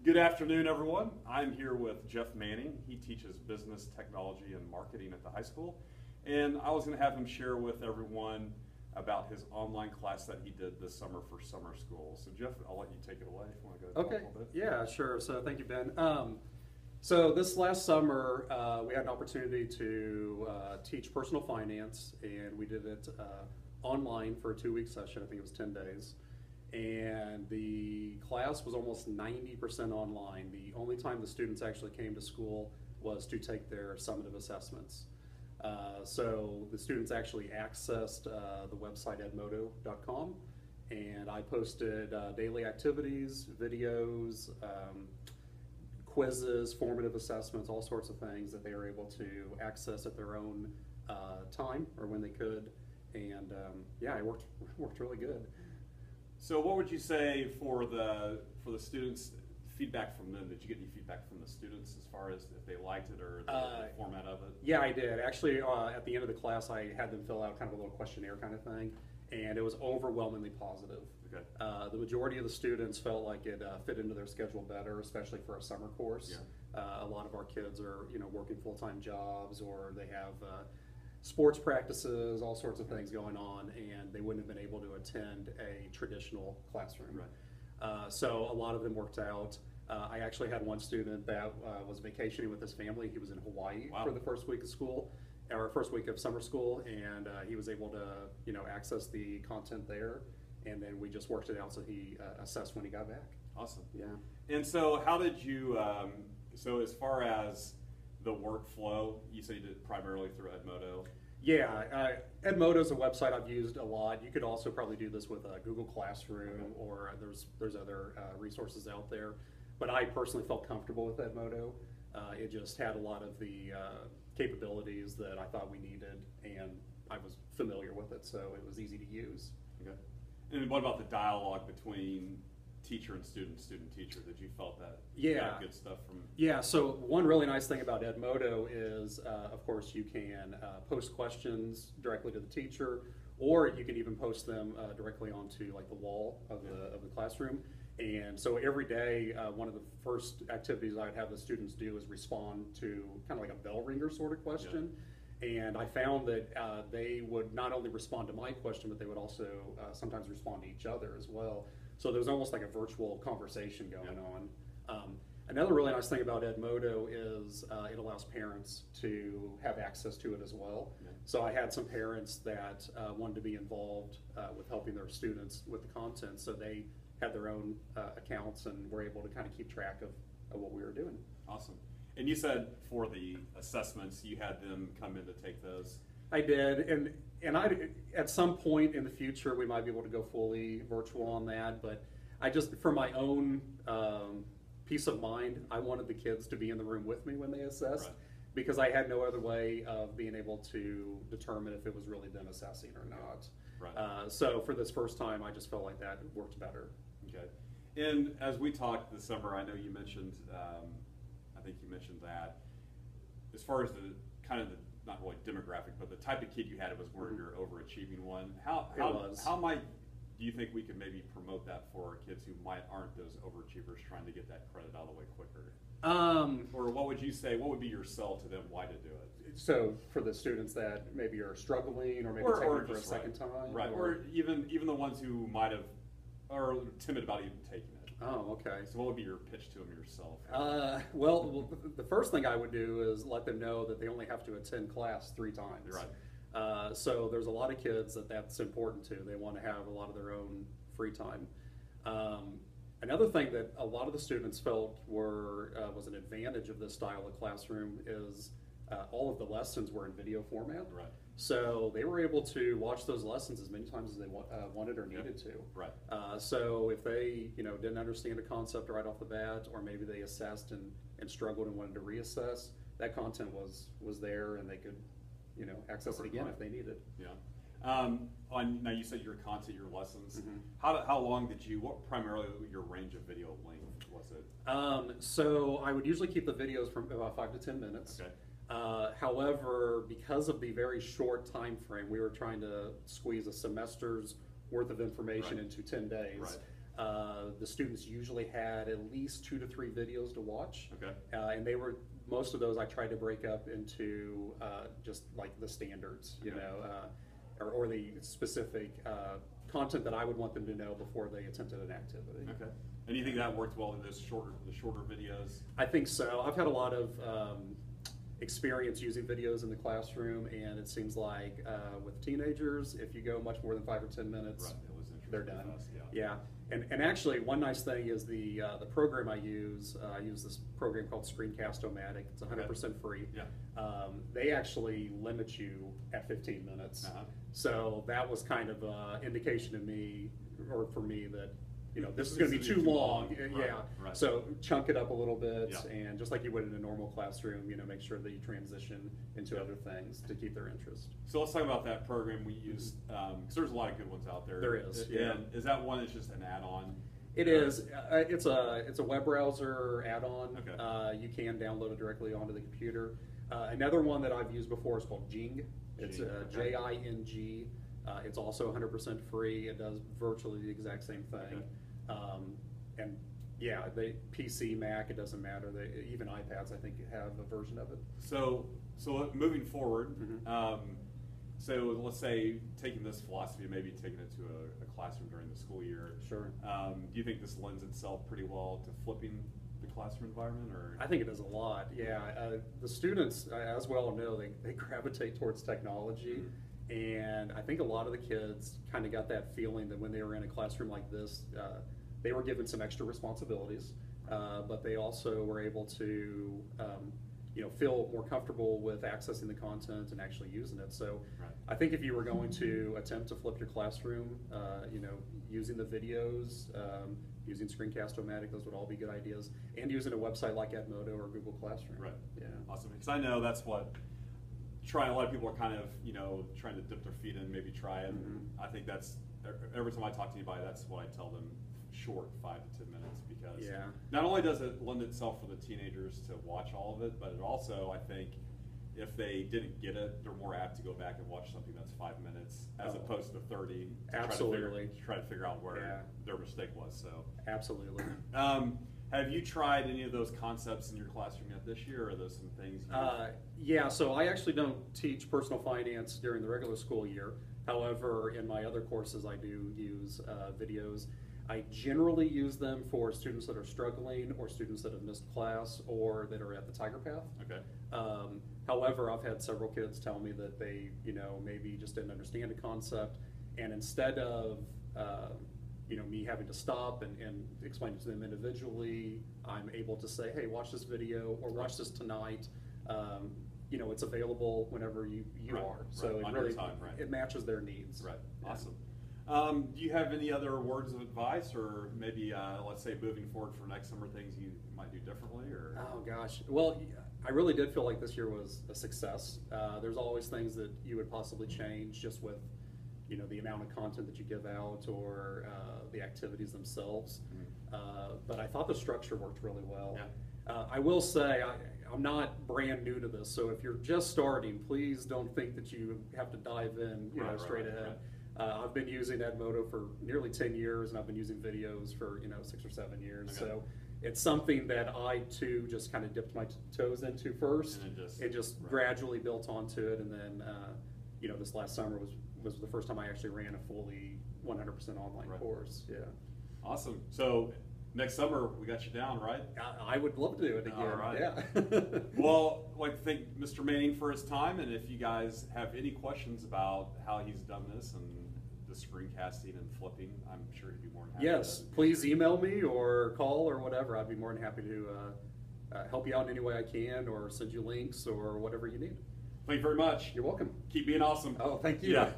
Good afternoon, everyone. I'm here with Jeff Manning. He teaches business, technology, and marketing at the high school. And I was going to have him share with everyone about his online class that he did this summer for summer school. So Jeff, I'll let you take it away if you want to go talk a little bit. Yeah, sure. So thank you, Ben. So this last summer, we had an opportunity to teach personal finance, and we did it online for a 2-week session. I think it was 10 days. And the class was almost 90% online. The only time the students actually came to school was to take their summative assessments. So the students actually accessed the website edmodo.com, and I posted daily activities, videos, quizzes, formative assessments, all sorts of things that they were able to access at their own time or when they could. And yeah, it worked really good. So what would you say for the students, feedback from them? Did you get any feedback from the students as far as if they liked it or the format of it? Yeah, I did. Actually, at the end of the class, I had them fill out kind of a little questionnaire kind of thing, and it was overwhelmingly positive. Okay. The majority of the students felt like it fit into their schedule better, especially for a summer course. Yeah. A lot of our kids are, working full-time jobs, or they have sports practices, all sorts of things going on, and they wouldn't have been able to attend a traditional classroom. Right. So a lot of them worked out. I actually had one student that was vacationing with his family. He was in Hawaii for the first week of school, or first week of summer school, and he was able to, access the content there, and then we just worked it out so he assessed when he got back. Awesome. Yeah. And so how did you, so as far as the workflow, you said you did it primarily through Edmodo? Yeah, Edmodo is a website I've used a lot. You could also probably do this with Google Classroom, or there's other resources out there. But I personally felt comfortable with Edmodo. It just had a lot of the capabilities that I thought we needed, and I was familiar with it, so it was easy to use. Okay. And what about the dialogue between teacher and student teacher? Did you felt that you got good stuff from? Yeah, so one really nice thing about Edmodo is, of course, you can post questions directly to the teacher, or you can even post them directly onto like the wall of the classroom. And so every day, one of the first activities I'd have the students do is respond to kind of like a bell ringer sort of question. Yeah. And I found that they would not only respond to my question, but they would also sometimes respond to each other as well. So there was almost like a virtual conversation going on. Another really nice thing about Edmodo is it allows parents to have access to it as well. Yeah. So I had some parents that wanted to be involved with helping their students with the content, so they had their own accounts and were able to kind of keep track of what we were doing. Awesome. And you said for the assessments, you had them come in to take those? I did, and I, at some point in the future, we might be able to go fully virtual on that, but I just, for my own peace of mind, I wanted the kids to be in the room with me when they assessed, because I had no other way of being able to determine if it was really them assessing or not. Right. So for this first time, I just felt like that worked better. Okay. And as we talked this summer, I know you mentioned, I think you mentioned that as far as the kind of the, not really demographic, but the type of kid you had, it was more your overachieving one. How might do you think we could maybe promote that for kids who aren't those overachievers trying to get that credit out of the way quicker? Or what would you say, what would be your sell to them why to do it? So for the students that maybe are struggling or maybe taking it for a second time? Right, or even the ones who might have, are timid about even taking it. Oh, okay. So what would be your pitch to them yourself? Well, the first thing I would do is let them know that they only have to attend class 3 times. Right. So there's a lot of kids that's important to. They want to have a lot of their own free time. Another thing that a lot of the students felt was an advantage of this style of classroom is all of the lessons were in video format. Right. So they were able to watch those lessons as many times as they wanted or needed to. Right. So if they didn't understand a concept right off the bat, or maybe they assessed and struggled and wanted to reassess, that content was there, and they could access it again if they needed. Yeah. Now you said your content, your lessons. Mm-hmm. How long did you? What primarily your range of video length was it? So I would usually keep the videos from about 5 to 10 minutes. Okay. However, because of the very short time frame, we were trying to squeeze a semester's worth of information into 10 days. The students usually had at least 2 to 3 videos to watch. Okay. And they were, most of those I tried to break up into just like the standards, you Okay. know, or the specific content that I would want them to know before they attempted an activity. Okay. And you think that worked well in the shorter videos? I think so. I've had a lot of experience using videos in the classroom, and it seems like with teenagers, if you go much more than 5 or 10 minutes, Right. It was interesting. they're done. Fast, yeah. Yeah. And actually, one nice thing is the program I use this program called Screencast-O-Matic. It's 100% free. Yeah. They actually limit you at 15 minutes. Uh-huh. So that was kind of an indication to me, or for me, that this is This going to be is too long. Right, Yeah. right. So chunk it up a little bit, Yeah. and just like you would in a normal classroom, make sure that you transition into other things to keep their interest. So let's talk about that program we use, because there's a lot of good ones out there. There is, yeah. And is that one that's just an add-on? It is. It's a web browser add-on. Okay. You can download it directly onto the computer. Another one that I've used before is called Jing. It's Jing, okay. Jing. It's also 100% free. It does virtually the exact same thing. Okay. And yeah, PC, Mac, it doesn't matter. Even iPads, I think, have a version of it. So moving forward, Mhm. so let's say taking this philosophy, maybe taking it to a classroom during the school year. Sure. Do you think this lends itself pretty well to flipping the classroom environment, or? I think it does a lot, yeah. The students, as well know, they gravitate towards technology, and I think a lot of the kids kind of got that feeling that when they were in a classroom like this, they were given some extra responsibilities, but they also were able to feel more comfortable with accessing the content and actually using it. So Right. I think if you were going to attempt to flip your classroom, using the videos, using Screencast-O-Matic, those would all be good ideas, and using a website like Edmodo or Google Classroom. Right. Yeah. Awesome. Because I know that's what a lot of people are kind of, trying to dip their feet in, maybe try it. Mhm. I think that's, every time I talk to anybody, that's what I tell them, short 5 to 10 minutes, because Yeah. not only does it lend itself for the teenagers to watch all of it, but it also, I think, if they didn't get it, they're more apt to go back and watch something that's 5 minutes as Oh. opposed to 30. To Absolutely. Try to figure out where Yeah. their mistake was. So. Absolutely. Have you tried any of those concepts in your classroom yet this year, or are those some things? Yeah, so I actually don't teach personal finance during the regular school year. However, in my other courses, I do use videos. I generally use them for students that are struggling, or students that have missed class, or that are at the Tiger Path. Okay. However, I've had several kids tell me that they, maybe just didn't understand a concept, and instead of me having to stop and explain it to them individually, I'm able to say, hey, watch this video, or watch this tonight. It's available whenever you Right, are. So right, it on your really time, right. it matches their needs. Right. Yeah. Awesome. Do you have any other words of advice, or maybe let's say moving forward for next summer, things you might do differently, or? Oh gosh, well, I really did feel like this year was a success. There's always things that you would possibly change, just with the amount of content that you give out, or the activities themselves. But I thought the structure worked really well. Yeah. I will say I'm not brand new to this, so if you're just starting, please don't think that you have to dive in straight ahead. I've been using Edmodo for nearly 10 years, and I've been using videos for 6 or 7 years. Okay. So it's something that I too just kind of dipped my toes into first, And then just right. gradually built onto it, and then this last summer was the first time I actually ran a fully 100% online Right. course. Yeah, Awesome. So next summer we got you down, right? I would love to do it again. All right. Yeah. Well, I'd like to thank Mr. Manning for his time, and if you guys have any questions about how he's done this and the screencasting and flipping, I'm sure he'd be more than happy. Yes, please email me or call or whatever. I'd be more than happy to help you out in any way I can, or send you links or whatever you need. Thank you very much. You're welcome. Keep being awesome. Oh, thank you. Yeah.